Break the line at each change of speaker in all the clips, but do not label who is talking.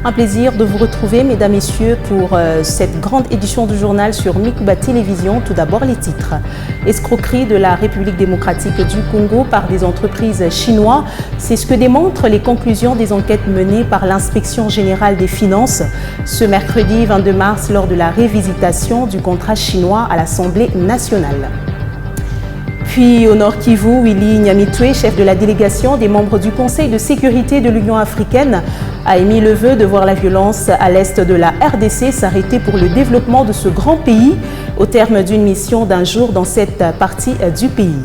Un plaisir de vous retrouver, mesdames, messieurs, pour cette grande édition du journal sur Mikuba Télévision. Tout d'abord, les titres. Escroquerie de la République démocratique du Congo par des entreprises chinoises. C'est ce que démontrent les conclusions des enquêtes menées par l'Inspection générale des finances ce mercredi 22 mars lors de la révisitation du contrat chinois à l'Assemblée nationale. Puis au Nord Kivu, Willy Nyamitwe, chef de la délégation des membres du Conseil de sécurité de l'Union africaine, a émis le vœu de voir la violence à l'est de la RDC s'arrêter pour le développement de ce grand pays au terme d'une mission d'un jour dans cette partie du pays.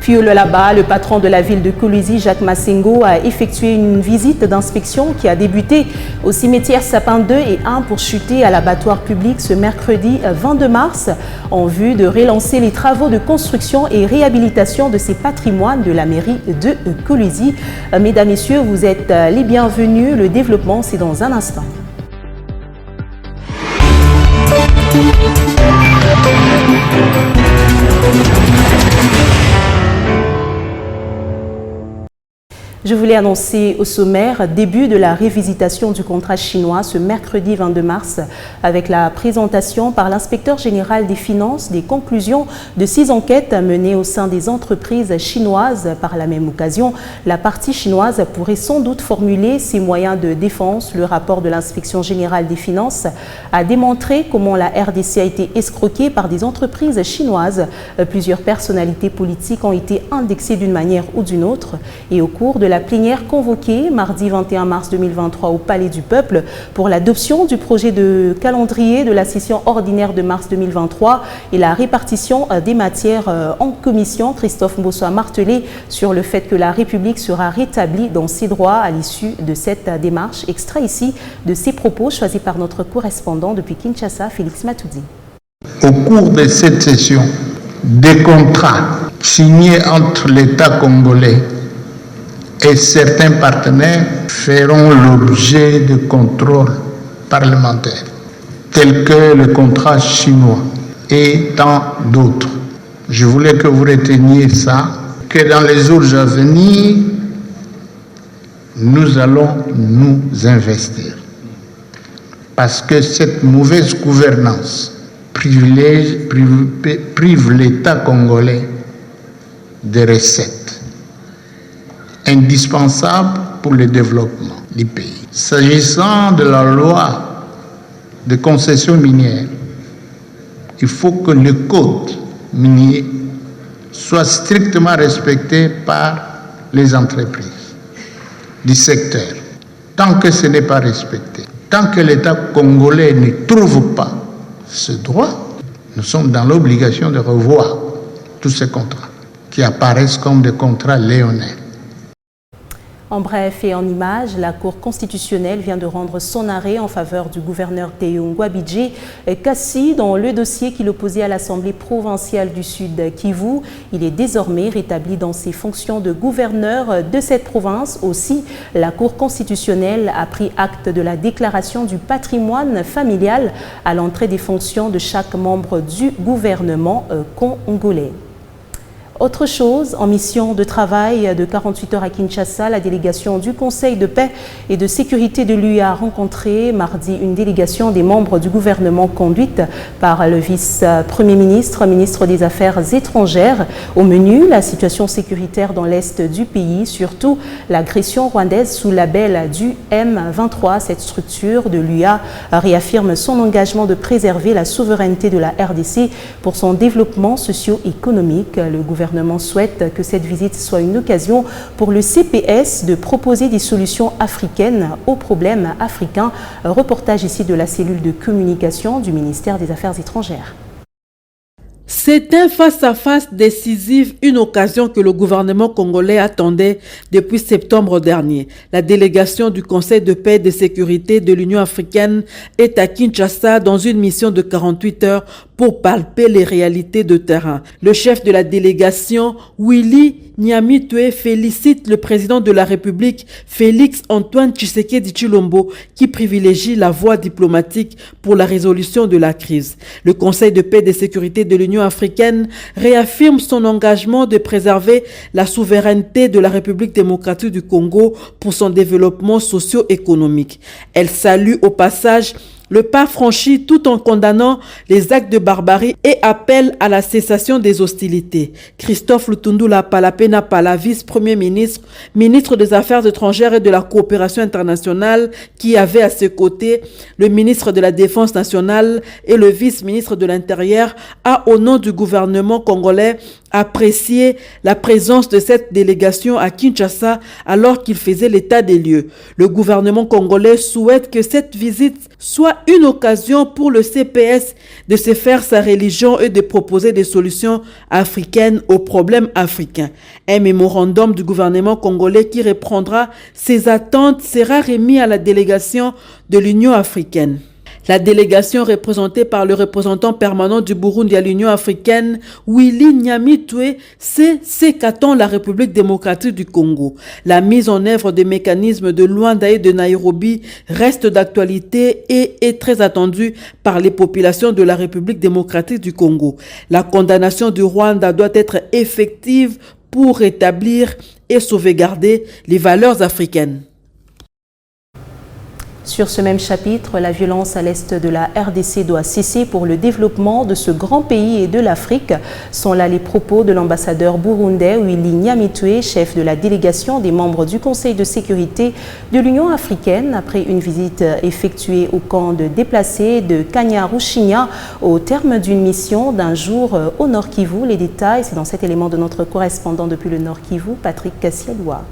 Puis là-bas, le patron de la ville de Kolwezi, Jacques Massengo, a effectué une visite d'inspection qui a débuté au cimetière Sapin 2 et 1 pour chuter à l'abattoir public ce mercredi 22 mars en vue de relancer les travaux de construction et réhabilitation de ces patrimoines de la mairie de Kolwezi. Mesdames, Messieurs, vous êtes les bienvenus. Le développement, c'est dans un instant. Je voulais annoncer au sommaire début de la révisitation du contrat chinois ce mercredi 22 mars avec la présentation par l'inspecteur général des finances des conclusions de 6 enquêtes menées au sein des entreprises chinoises. Par la même occasion, la partie chinoise pourrait sans doute formuler ses moyens de défense. Le rapport de l'inspection générale des finances a démontré comment la RDC a été escroquée par des entreprises chinoises. Plusieurs personnalités politiques ont été indexées d'une manière ou d'une autre et au cours de la plénière convoquée mardi 21 mars 2023 au Palais du Peuple pour l'adoption du projet de calendrier de la session ordinaire de mars 2023 et la répartition des matières en commission. Christophe Mbosso a martelé sur le fait que la République sera rétablie dans ses droits à l'issue de cette démarche. Extrait ici de ses propos choisis par notre correspondant depuis Kinshasa, Félix Matoudi.
Au cours de cette session, des contrats signés entre l'État congolais et certains partenaires feront l'objet de contrôles parlementaires, tels que le contrat chinois et tant d'autres. Je voulais que vous reteniez ça, que dans les jours à venir, nous allons nous investir. Parce que cette mauvaise gouvernance prive l'État congolais de recettes indispensable pour le développement du pays. S'agissant de la loi de concession minière, il faut que le code minier soit strictement respecté par les entreprises du secteur. Tant que ce n'est pas respecté, tant que l'État congolais ne trouve pas ce droit, nous sommes dans l'obligation de revoir tous ces contrats qui apparaissent comme des contrats léonins.
En bref et en images, la Cour constitutionnelle vient de rendre son arrêt en faveur du gouverneur Théo Ngouabidje Kassi dans le dossier qui l'opposait à l'Assemblée provinciale du Sud Kivu. Il est désormais rétabli dans ses fonctions de gouverneur de cette province. Aussi, la Cour constitutionnelle a pris acte de la déclaration du patrimoine familial à l'entrée des fonctions de chaque membre du gouvernement congolais. Autre chose, en mission de travail de 48 heures à Kinshasa, la délégation du Conseil de paix et de sécurité de l'UE a rencontré mardi une délégation des membres du gouvernement conduite par le vice-premier ministre, ministre des Affaires étrangères. Au menu, la situation sécuritaire dans l'est du pays, surtout l'agression rwandaise sous label du M23. Cette structure de l'UA réaffirme son engagement de préserver la souveraineté de la RDC pour son développement socio-économique. Le gouvernement souhaite que cette visite soit une occasion pour le CPS de proposer des solutions africaines aux problèmes africains. Reportage ici de la cellule de communication du ministère des Affaires étrangères.
C'est un face-à-face décisif, une occasion que le gouvernement congolais attendait depuis septembre dernier. La délégation du Conseil de paix et de sécurité de l'Union africaine est à Kinshasa dans une mission de 48 heures pour palper les réalités de terrain. Le chef de la délégation, Willy Nyamitwe félicite le président de la République, Félix Antoine Tshisekedi Tshilombo, qui privilégie la voie diplomatique pour la résolution de la crise. Le Conseil de paix et de sécurité de l'Union africaine réaffirme son engagement de préserver la souveraineté de la République démocratique du Congo pour son développement socio-économique. Elle salue au passage le pas franchi tout en condamnant les actes de barbarie et appelle à la cessation des hostilités. Christophe Lutundula Palapena Pala, vice-premier ministre, ministre des Affaires étrangères et de la coopération internationale, qui avait à ses côtés le ministre de la Défense nationale et le vice-ministre de l'Intérieur, a au nom du gouvernement congolais apprécié la présence de cette délégation à Kinshasa alors qu'il faisait l'état des lieux. Le gouvernement congolais souhaite que cette visite soit une occasion pour le CPS de se faire sa religion et de proposer des solutions africaines aux problèmes africains. Un mémorandum du gouvernement congolais qui reprendra ses attentes sera remis à la délégation de l'Union africaine. La délégation représentée par le représentant permanent du Burundi à l'Union africaine, Willy Nyamitwe, sait ce qu'attend la République démocratique du Congo. La mise en œuvre des mécanismes de Luanda et de Nairobi reste d'actualité et est très attendue par les populations de la République démocratique du Congo. La condamnation du Rwanda doit être effective pour rétablir et sauvegarder les valeurs africaines.
Sur ce même chapitre, la violence à l'est de la RDC doit cesser pour le développement de ce grand pays et de l'Afrique. Sont là les propos de l'ambassadeur burundais Willy Nyamitwe, chef de la délégation des membres du Conseil de sécurité de l'Union africaine, après une visite effectuée au camp de déplacés de Kanyaruchinya au terme d'une mission d'un jour au Nord Kivu. Les détails, c'est dans cet élément de notre correspondant depuis le Nord Kivu, Patrick Kassialoua.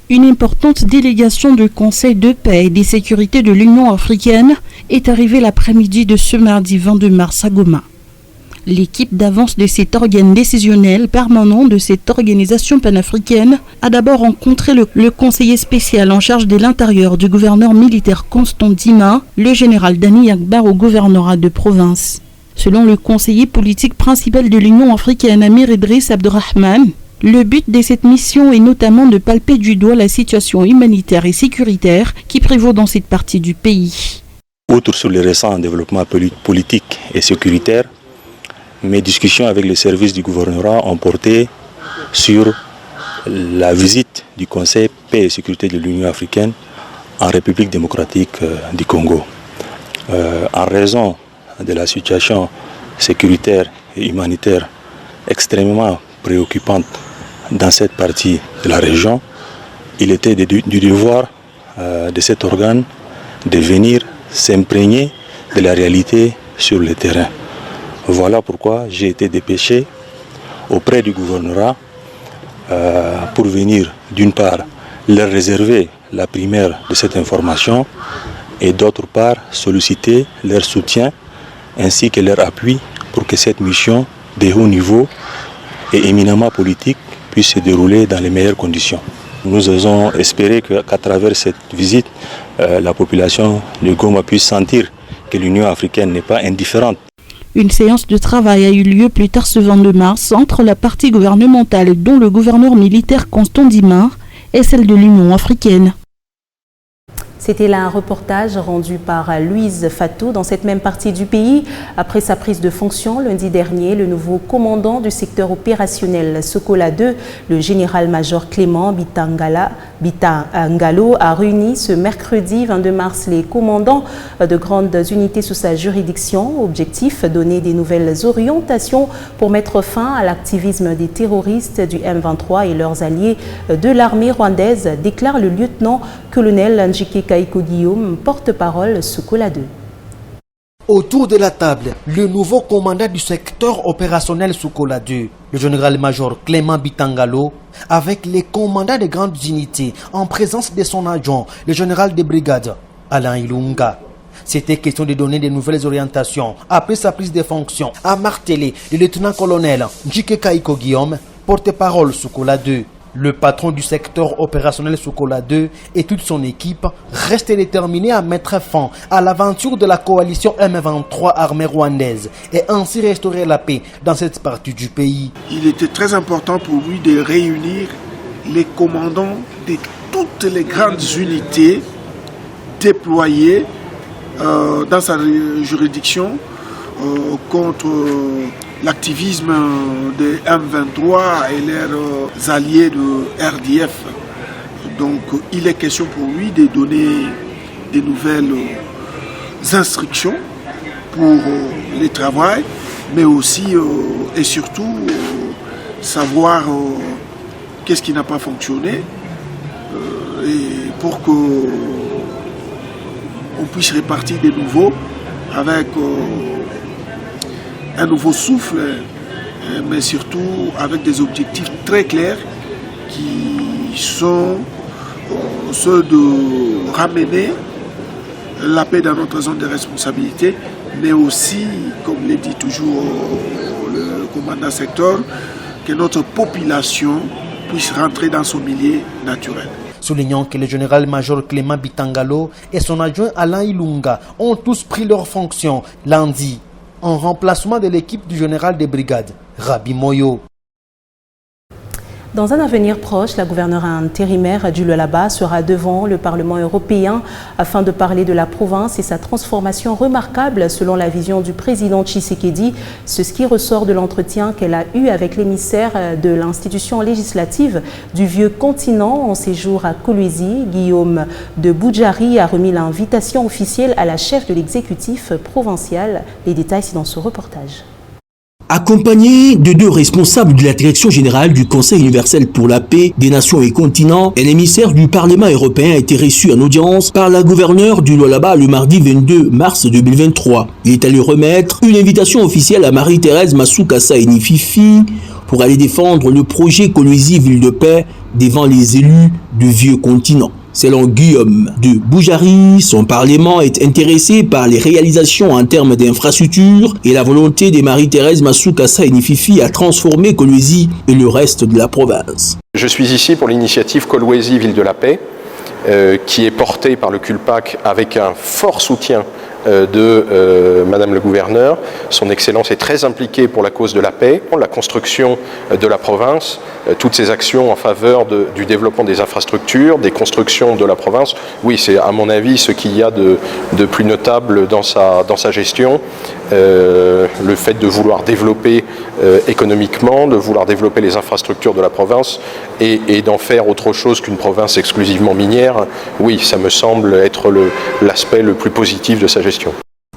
Une importante délégation du Conseil de paix et de sécurité de l'Union africaine est arrivée l'après-midi de ce mardi 22 mars à Goma. L'équipe d'avance de cet organe décisionnel permanent de cette organisation panafricaine a d'abord rencontré le conseiller spécial en charge de l'intérieur du gouverneur militaire Constant Dima, le général Dani Akbar au gouvernorat de province. Selon le conseiller politique principal de l'Union africaine, Amir Idriss Abdurrahman, le but de cette mission est notamment de palper du doigt la situation humanitaire et sécuritaire qui prévaut dans cette partie du pays.
Outre sur les récents développements politiques et sécuritaires, mes discussions avec les services du gouvernorat ont porté sur la visite du Conseil paix et sécurité de l'Union africaine en République démocratique du Congo. En raison de la situation sécuritaire et humanitaire extrêmement préoccupante dans cette partie de la région, il était du devoir de cet organe de venir s'imprégner de la réalité sur le terrain. Voilà pourquoi j'ai été dépêché auprès du gouvernorat pour venir d'une part leur réserver la primaire de cette information et d'autre part solliciter leur soutien ainsi que leur appui pour que cette mission de haut niveau et éminemment politique puisse se dérouler dans les meilleures conditions. Nous osons espérer qu'à travers cette visite, la population de Goma puisse sentir que l'Union africaine n'est pas indifférente.
Une séance de travail a eu lieu plus tard ce 22 mars entre la partie gouvernementale dont le gouverneur militaire Constant Dima et celle de l'Union africaine.
C'était là un reportage rendu par Louise Fatou dans cette même partie du pays. Après sa prise de fonction lundi dernier, le nouveau commandant du secteur opérationnel Sokola 2, le général-major Clément Bitangalo, a réuni ce mercredi 22 mars les commandants de grandes unités sous sa juridiction. Objectif, donner des nouvelles orientations pour mettre fin à l'activisme des terroristes du M23 et leurs alliés de l'armée rwandaise, déclare le lieutenant-colonel Njike Kaiko Guillaume, porte-parole Sokola 2.
Autour de la table, le nouveau commandant du secteur opérationnel Sokola 2, le général-major Clément Bitangalo, avec les commandants de grandes unités en présence de son adjoint, le général de brigade Alain Ilunga. C'était question de donner de nouvelles orientations après sa prise de fonction, a martelé le lieutenant-colonel Njike Kaiko Guillaume, porte-parole Sokola 2. Le patron du secteur opérationnel Sokola 2 et toute son équipe restent déterminés à mettre fin à l'aventure de la coalition M23 armée rwandaise et ainsi restaurer la paix dans cette partie du pays.
Il était très important pour lui de réunir les commandants de toutes les grandes unités déployées dans sa juridiction contre l'activisme de M23 et leurs alliés de RDF. Donc il est question pour lui de donner des nouvelles instructions pour le travail, mais aussi et surtout savoir qu'est-ce qui n'a pas fonctionné et pour qu'on puisse repartir de nouveau avec un nouveau souffle, mais surtout avec des objectifs très clairs qui sont ceux de ramener la paix dans notre zone de responsabilité, mais aussi, comme le dit toujours le commandant secteur, que notre population puisse rentrer dans son milieu naturel.
Soulignant que le général-major Clément Bitangalo et son adjoint Alain Ilunga ont tous pris leurs fonctions lundi, en remplacement de l'équipe du général des brigades, Rabi Moyo.
Dans un avenir proche, la gouverneure intérimaire du Lualaba sera devant le Parlement européen afin de parler de la province et sa transformation remarquable selon la vision du président Tshisekedi. C'est ce qui ressort de l'entretien qu'elle a eu avec l'émissaire de l'institution législative du vieux continent en séjour à Kolwezi. Guillaume de Boudjari a remis l'invitation officielle à la chef de l'exécutif provincial. Les détails, c'est dans ce reportage.
Accompagné de deux responsables de la direction générale du Conseil universel pour la paix des nations et continents, un émissaire du Parlement européen a été reçu en audience par la gouverneure du Lualaba le mardi 22 mars 2023. Il est allé remettre une invitation officielle à Marie-Thérèse Massou-Kassa Enififi pour aller défendre le projet Kolwezi Ville de Paix devant les élus du vieux continent. Selon Guillaume de Boudjari, son Parlement est intéressé par les réalisations en termes d'infrastructures et la volonté de Marie-Thérèse Massou-Kassa Enififi à transformer Kolwezi et le reste de la province.
Je suis ici pour l'initiative Kolwezi Ville de la Paix, qui est portée par le CULPAC avec un fort soutien de Madame le gouverneur. Son Excellence est très impliquée pour la cause de la paix, pour la construction de la province, toutes ces actions en faveur du développement des infrastructures, des constructions de la province. Oui, c'est à mon avis ce qu'il y a de plus notable dans sa gestion. Le fait de vouloir développer économiquement, de vouloir développer les infrastructures de la province et d'en faire autre chose qu'une province exclusivement minière. Oui, ça me semble être l'aspect le plus positif de sa gestion.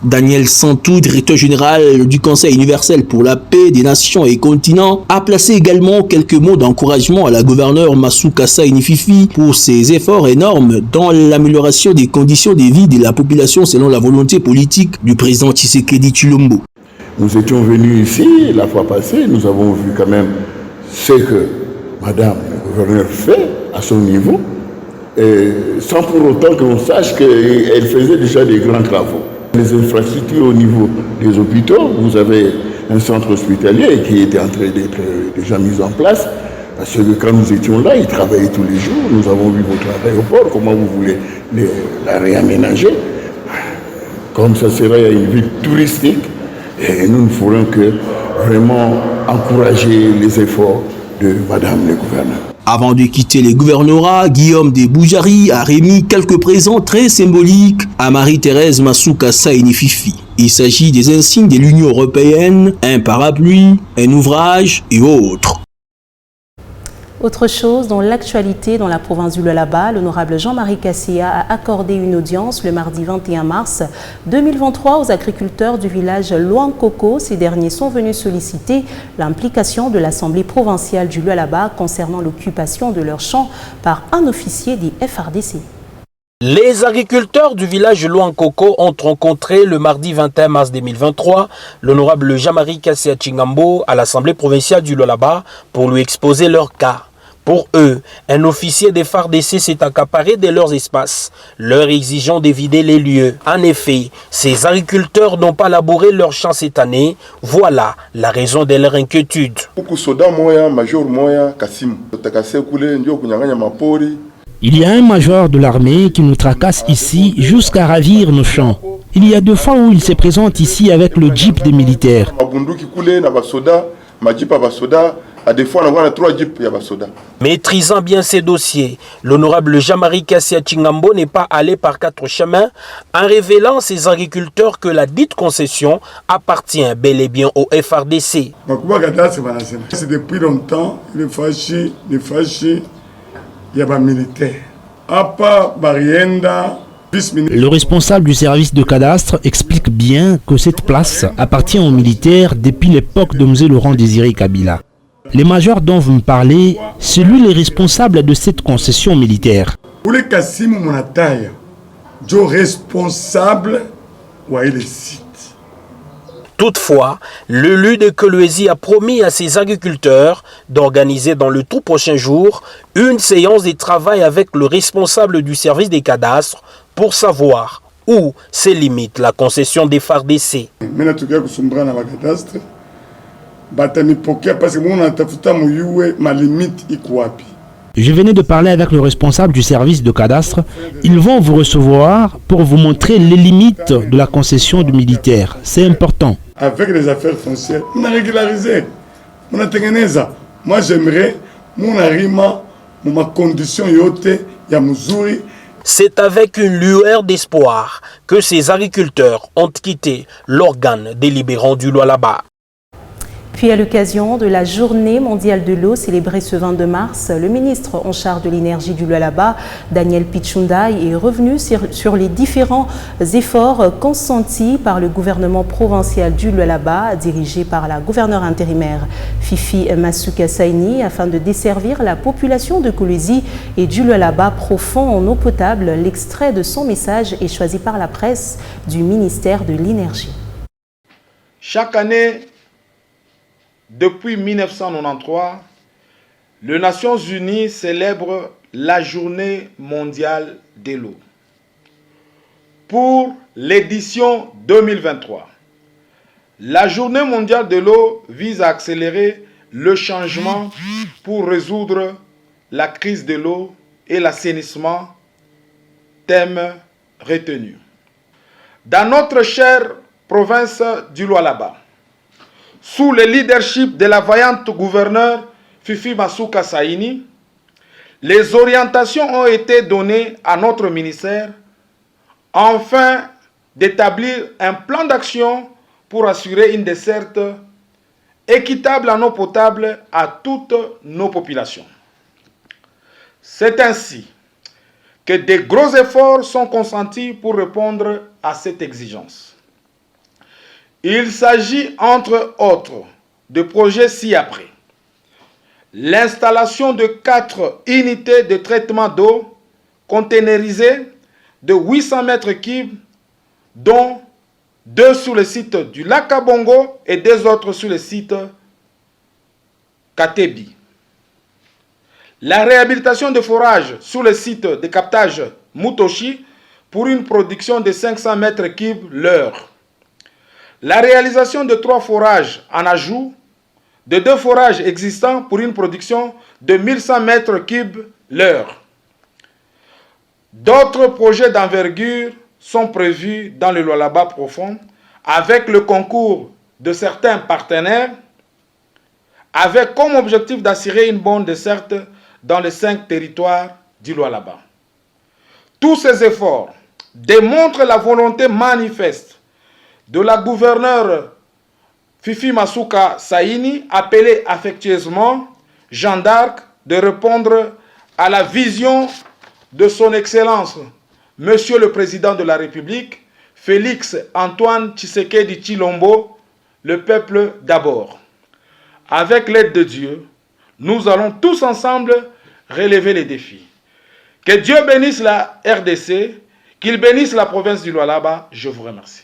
Daniel Santou, directeur général du Conseil universel pour la paix des nations et continents, a placé également quelques mots d'encouragement à la gouverneure Massou-Kassa Enififi pour ses efforts énormes dans l'amélioration des conditions de vie de la population selon la volonté politique du président Tshisekedi Tshilombo.
Nous étions venus ici la fois passée, nous avons vu quand même ce que Madame le gouverneur fait à son niveau, sans pour autant qu'on sache qu'elle faisait déjà des grands travaux. Les infrastructures au niveau des hôpitaux, vous avez un centre hospitalier qui était en train d'être déjà mis en place, parce que quand nous étions là, ils travaillaient tous les jours, nous avons vu votre aéroport, comment vous voulez la réaménager, comme ça serait une ville touristique, et nous ne ferons que vraiment encourager les efforts de Madame le gouverneur.
Avant de quitter les gouvernorats, Guillaume de Boudjari a remis quelques présents très symboliques à Marie-Thérèse Massou-Kassa Enififi. Il s'agit des insignes de l'Union européenne, un parapluie, un ouvrage et autres.
Autre chose, dans l'actualité, dans la province du Lualaba, l'honorable Jean-Marie Kassia a accordé une audience le mardi 21 mars 2023 aux agriculteurs du village Luankoko. Ces derniers sont venus solliciter l'implication de l'Assemblée provinciale du Lualaba concernant l'occupation de leurs champs par un officier des FRDC.
Les agriculteurs du village Luankoko ont rencontré le mardi 21 mars 2023 l'honorable Jean-Marie Kassia Tchingambo à l'Assemblée provinciale du Lualaba pour lui exposer leur cas. Pour eux, un officier des FARDC s'est accaparé de leurs espaces, leur exigeant de vider les lieux. En effet, ces agriculteurs n'ont pas labouré leurs champs cette année. Voilà la raison de leur inquiétude.
Il y a un major de l'armée qui nous tracasse ici jusqu'à ravir nos champs. Il y a 2 fois où il se présente ici avec le jeep des militaires.
Maîtrisant bien ces dossiers, l'honorable Jean-Marie Kassia Chingambo n'est pas allé par 4 chemins en révélant à ses agriculteurs que la dite concession appartient bel et bien au FARDC.
C'est depuis longtemps, les fâchés, il y a des militaires.
Le responsable du service de cadastre explique bien que cette place appartient aux militaires depuis l'époque de M. Laurent Désiré Kabila. Le major dont vous me parlez, c'est lui le responsable de cette concession militaire.
Pour les Kassim Monataï, je suis responsable de site.
Toutefois, l'élu de Kolwezi a promis à ses agriculteurs d'organiser dans le tout prochain jour une séance de travail avec le responsable du service des cadastres pour savoir où se limite la concession des FARDC.
Je venais de parler avec le responsable du service de cadastre. Ils vont vous recevoir pour vous montrer les limites de la concession du militaire. C'est important.
Avec les affaires foncières, on a régularisé. On a tengeneza. Moi j'aimerais, mon arima, ma condition yote, ya muzuri.
C'est avec une lueur d'espoir que ces agriculteurs ont quitté l'organe délibérant du Lualaba.
Puis à l'occasion de la Journée mondiale de l'eau célébrée ce 22 mars, le ministre en charge de l'énergie du Lualaba, Daniel Pichundaï, est revenu sur les différents efforts consentis par le gouvernement provincial du Lualaba, dirigé par la gouverneure intérimaire Fifi Masuka Saini, afin de desservir la population de Kolwezi et du Lualaba profond en eau potable. L'extrait de son message est choisi par la presse du ministère de l'Énergie.
Chaque année, depuis 1993, les Nations Unies célèbrent la Journée mondiale de l'eau. Pour l'édition 2023, la Journée mondiale de l'eau vise à accélérer le changement pour résoudre la crise de l'eau et l'assainissement, thème retenu. Dans notre chère province du Lualaba, sous le leadership de la vaillante gouverneure Fifi Masuka Saini, les orientations ont été données à notre ministère afin d'établir un plan d'action pour assurer une desserte équitable en eau potable à toutes nos populations. C'est ainsi que de gros efforts sont consentis pour répondre à cette exigence. Il s'agit, entre autres, de projets ci-après. L'installation de 4 unités de traitement d'eau containerisées de 800 mètres cubes, dont 2 sur le site du lac Kabongo et 2 autres sur le site Katebi. La réhabilitation de forages sur le site de captage Mutoshi pour une production de 500 mètres cubes l'heure. La réalisation de 3 forages en ajout, de 2 forages existants pour une production de 1100 mètres cubes l'heure. D'autres projets d'envergure sont prévus dans le Lualaba profond avec le concours de certains partenaires, avec comme objectif d'assurer une bonne desserte dans les 5 territoires du Lualaba. Tous ces efforts démontrent la volonté manifeste de la gouverneure Fifi Masuka Saini, appelée affectueusement Jeanne d'Arc, de répondre à la vision de son Excellence, Monsieur le Président de la République, Félix Antoine Tshisekedi Tshilombo, le peuple d'abord. Avec l'aide de Dieu, nous allons tous ensemble relever les défis. Que Dieu bénisse la RDC, qu'il bénisse la province du Lualaba. Je vous remercie.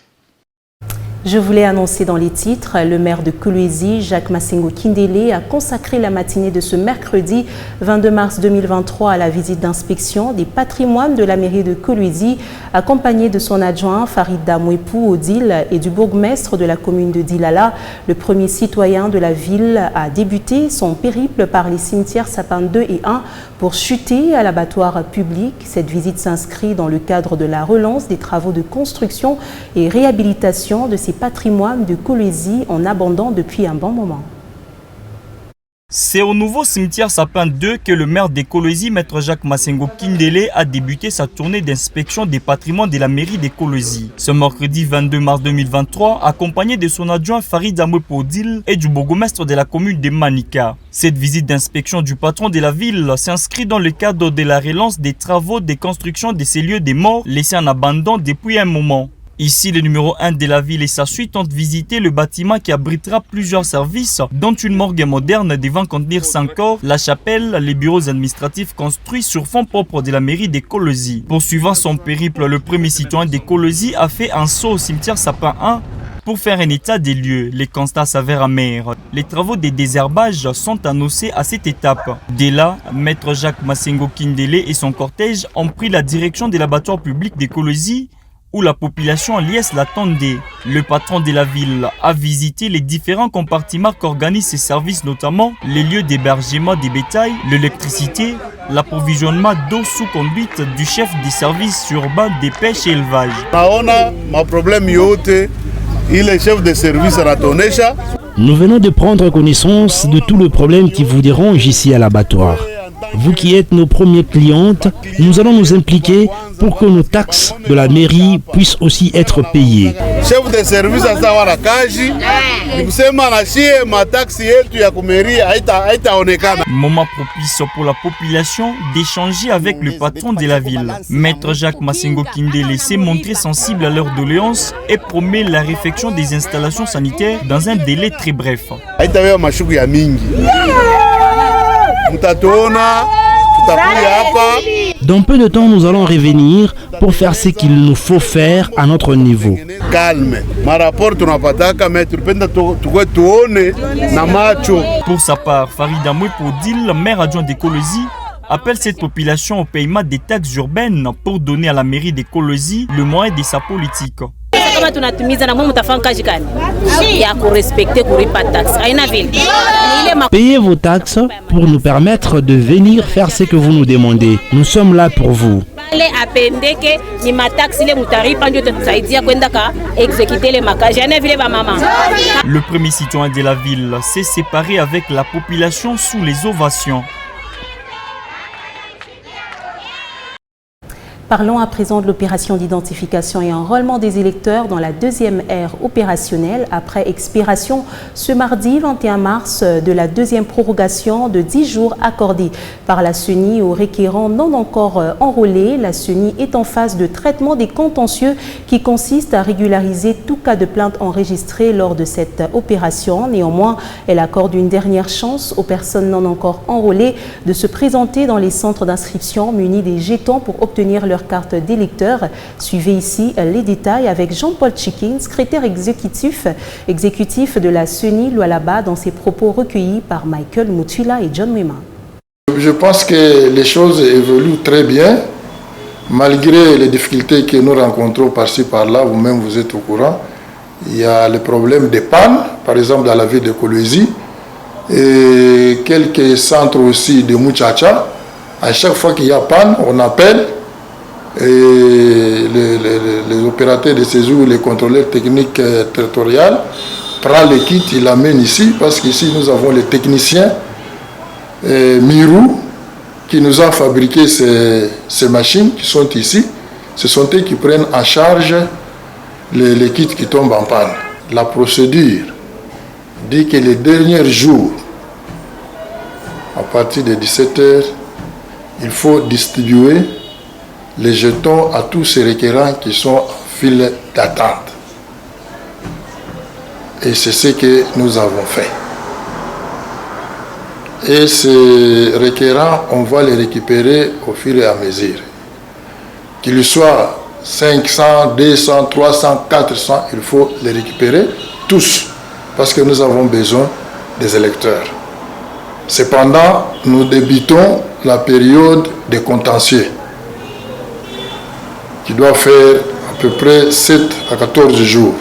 Je voulais annoncer dans les titres, le maire de Kolwezi, Jacques Massengo Kindele, a consacré la matinée de ce mercredi 22 mars 2023 à la visite d'inspection des patrimoines de la mairie de Kolwezi, accompagné de son adjoint Farida Mouepou Odile et du bourgmestre de la commune de Dilala. Le premier citoyen de la ville a débuté son périple par les cimetières Sapin 2 et 1 pour chuter à l'abattoir public. Cette visite s'inscrit dans le cadre de la relance des travaux de construction et réhabilitation de ces patrimoine de Kolwezi en abandon depuis un bon moment.
C'est au nouveau cimetière Sapin 2 que le maire de Kolwezi, maître Jacques Massengo Kindele, a débuté sa tournée d'inspection des patrimoines de la mairie de Kolwezi. Ce mercredi 22 mars 2023, accompagné de son adjoint Farid Mouepou Odile et du bourgmestre de la commune de Manika. Cette visite d'inspection du patron de la ville s'inscrit dans le cadre de la relance des travaux de construction de ces lieux des morts laissés en abandon depuis un moment. Ici, le numéro 1 de la ville et sa suite ont visité le bâtiment qui abritera plusieurs services, dont une morgue moderne devant contenir 5 corps, la chapelle, les bureaux administratifs construits sur fonds propres de la mairie de Kolwezi. Poursuivant son périple, le premier citoyen de Kolwezi a fait un saut au cimetière Sapin 1 pour faire un état des lieux. Les constats s'avèrent amers. Les travaux de désherbage sont annoncés à cette étape. Dès là, maître Jacques Massengo Kindele et son cortège ont pris la direction de l'abattoir public de Kolwezi, où la population en liesse l'attendait. Le patron de la ville a visité les différents compartiments qu'organisent ces services, notamment les lieux d'hébergement des bétails, l'électricité, l'approvisionnement d'eau sous conduite du chef des services urbains des pêches et élevage.
Nous venons de prendre connaissance de tout le problème qui vous dérange ici à l'abattoir. Vous qui êtes nos premières clientes, nous allons nous impliquer pour que nos taxes de la mairie puissent aussi être payées.
Chef de service à savoir la kaji, moment propice pour la population d'échanger avec le patron de la ville. Maître Jacques Massengo Kindele s'est montré sensible à leurs doléances et promet la réfection des installations sanitaires dans un délai très bref.
Dans peu de temps, nous allons revenir pour faire ce qu'il nous faut faire à notre niveau.
Pour sa part, Farida Mouepou Odile, maire adjoint de Kolwezi, appelle cette population au paiement des taxes urbaines pour donner à la mairie de Kolwezi le moyen de sa politique.
Payez vos taxes pour nous permettre de venir faire ce que vous nous demandez. Nous sommes là pour vous.
Le premier citoyen de la ville s'est séparé avec la population sous les ovations.
Parlons à présent de l'opération d'identification et enrôlement des électeurs dans la deuxième ère opérationnelle après expiration ce mardi 21 mars de la deuxième prorogation de 10 jours accordée par la CENI aux requérants non encore enrôlés. La CENI est en phase de traitement des contentieux qui consiste à régulariser tout cas de plainte enregistré lors de cette opération. Néanmoins, elle accorde une dernière chance aux personnes non encore enrôlées de se présenter dans les centres d'inscription munis des jetons pour obtenir leur carte d'électeur. Suivez ici les détails avec Jean-Paul Chikin, secrétaire exécutif de la CENI Lualaba, dans ses propos recueillis par Michael Mutula et John Wema.
Je pense que les choses évoluent très bien, malgré les difficultés que nous rencontrons par-ci par-là, vous-même vous êtes au courant. Il y a le problème des pannes, par exemple dans la ville de Kolwezi, et quelques centres aussi de Muchacha. À chaque fois qu'il y a panne, on appelle et les opérateurs de séjour, les contrôleurs techniques territoriaux prennent les kits, ils l'amènent ici, parce qu'ici nous avons les techniciens Mirou qui nous ont fabriqué ces machines qui sont ici. Ce sont eux qui prennent en charge les kits qui tombent en panne. La procédure dit que les derniers jours, à partir de 17 h, il faut distribuer les jetons à tous ces requérants qui sont en file d'attente. Et c'est ce que nous avons fait. Et ces requérants, on va les récupérer au fur et à mesure. Qu'ils soient 500, 200, 300, 400, il faut les récupérer tous, parce que nous avons besoin des électeurs. Cependant, nous débutons la période des contentieux, qui doit faire à peu près 7 à 14 jours.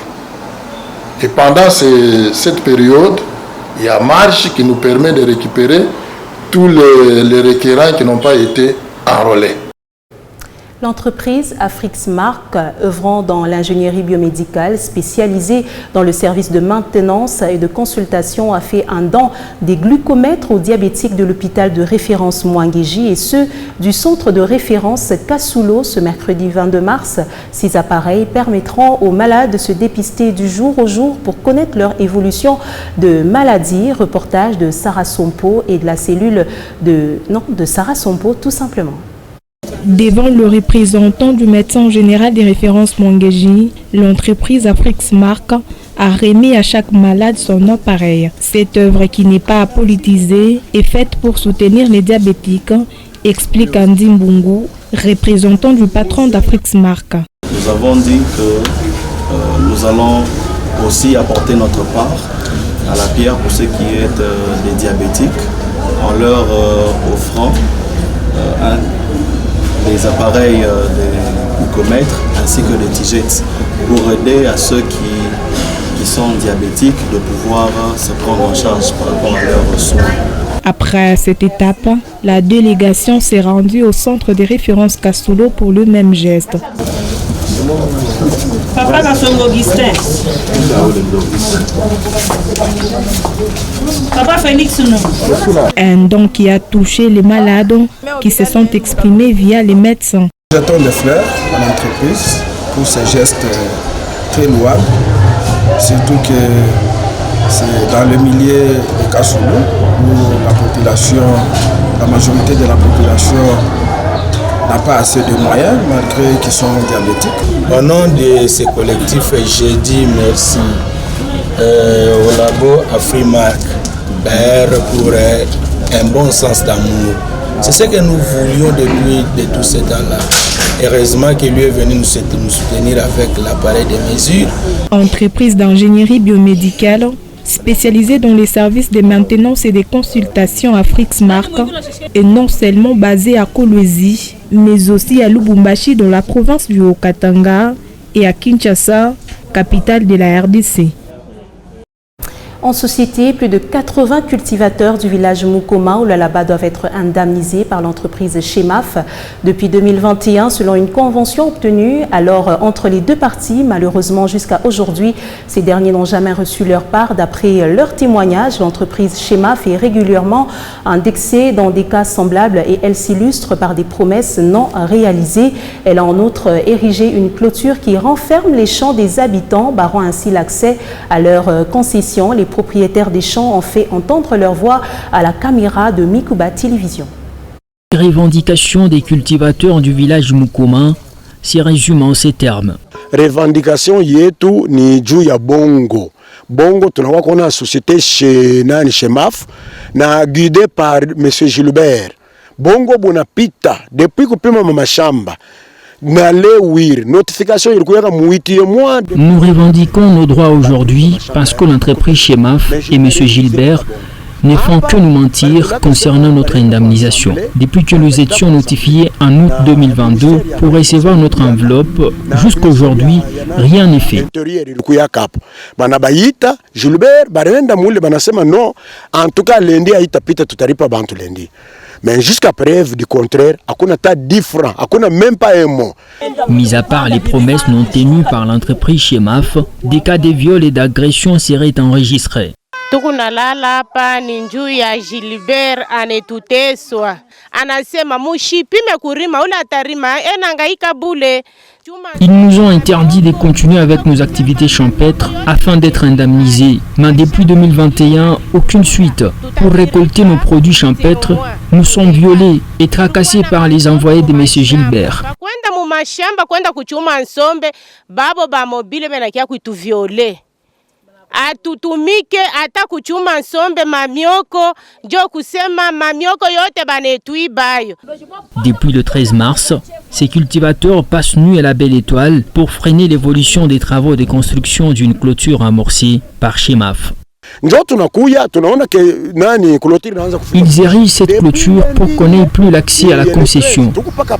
Et pendant cette période, il y a marche qui nous permet de récupérer tous les requérants qui n'ont pas été enrôlés.
L'entreprise Afrixmark, œuvrant dans l'ingénierie biomédicale spécialisée dans le service de maintenance et de consultation, a fait un don des glucomètres aux diabétiques de l'hôpital de référence Mwangeji et ceux du centre de référence Kasulo ce mercredi 22 mars. Ces appareils permettront aux malades de se dépister du jour au jour pour connaître leur évolution de maladie. Reportage de Sarah Sompo et de la cellule de Sarah Sompo tout simplement.
Devant le représentant du médecin général des références Mwangeji, l'entreprise Afrixmark a remis à chaque malade son appareil. Cette œuvre qui n'est pas politisée est faite pour soutenir les diabétiques, explique Andy Mbungu, représentant du patron d'Afrixmark.
Nous avons dit que nous allons aussi apporter notre part à la pierre pour ce qui est des diabétiques en leur offrant des appareils de glucomètre ainsi que des tigettes pour aider à ceux qui sont diabétiques de pouvoir se prendre en charge par rapport à leurs soins.
Après cette étape, la délégation s'est rendue au centre de référence Kasulo pour le même geste.
Papa Augustin. Papa Félix.
Un don qui a touché les malades qui se sont exprimés via les médecins.
J'attends des fleurs à l'entreprise pour ce geste très louable, surtout que c'est dans le milieu de Kasulo où la majorité de la population n'a pas assez de moyens malgré qu'ils sont diabétiques.
Au nom de ces collectifs, je dis merci au labo Afrimark pour un bon sens d'amour. C'est ce que nous voulions depuis de tout ce temps-là. Heureusement qu'il lui est venu nous soutenir avec l'appareil de mesure.
Entreprise d'ingénierie biomédicale spécialisée dans les services de maintenance et de consultation Afrixmark est non seulement basée à Kolwezi, mais aussi à Lubumbashi dans la province du Haut-Katanga et à Kinshasa, capitale de la RDC.
En société, plus de 80 cultivateurs du village Mukoma au Lualaba doivent être indemnisés par l'entreprise Chemaf depuis 2021 selon une convention obtenue alors entre les deux parties. Malheureusement, jusqu'à aujourd'hui, ces derniers n'ont jamais reçu leur part. D'après leur témoignage, l'entreprise Chemaf est régulièrement indexée dans des cas semblables et elle s'illustre par des promesses non réalisées. Elle a en outre érigé une clôture qui renferme les champs des habitants, barrant ainsi l'accès à leurs concessions. Les propriétaires des champs ont fait entendre leur voix à la caméra de Mikuba Télévision.
Les revendications des cultivateurs du village Mukoma se résument en ces termes.
Revendication yetu ni juu ya bongo. Bongo tunakuwa kuna société chez Chemaf na guidé par monsieur Gilbert. Bongo bunapita depuis kupima mashamba. Nous
revendiquons nos droits aujourd'hui parce que l'entreprise Chemaf et M. Gilbert ne font que nous mentir concernant notre indemnisation. Depuis que nous étions notifiés en août 2022 pour recevoir notre enveloppe, jusqu'à aujourd'hui, rien n'est fait.
Mais jusqu'à preuve du contraire, on n'a pas 10 francs, on n'a même pas un mot.
Mis à part les promesses non tenues par l'entreprise Chemaf, des cas de viol et d'agression seraient enregistrés.
Tukunalala hapa ni njuu ya Gilbert anetuteswa. Anasema mushipime kurima ule atarima enangaika bule.
Ils nous ont interdit de continuer avec nos activités champêtres afin d'être indemnisés. Mais depuis 2021, aucune suite. Pour récolter nos produits champêtres, nous sommes violés et tracassés par les envoyés de M. Gilbert.
Kwenda mu mashamba kwenda kuchuma nsombe babo ba mobile benakia kuituviole. Atutumike hata kuchuma nsombe mamioko njo kusema mamioko yote banetui bayo.
Depuis le 13 mars, Ces cultivateurs passent nuit à la belle étoile pour freiner l'évolution des travaux de construction d'une clôture amorcée par Chemaf. Ils érigent cette clôture pour qu'on n'ait plus l'accès à la concession,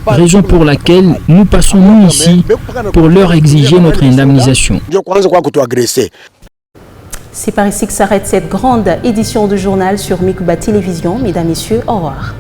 raison pour laquelle nous passons nous ici pour leur exiger notre indemnisation.
C'est par ici que s'arrête cette grande édition du journal sur Mikuba Télévision. Mesdames, Messieurs, au revoir.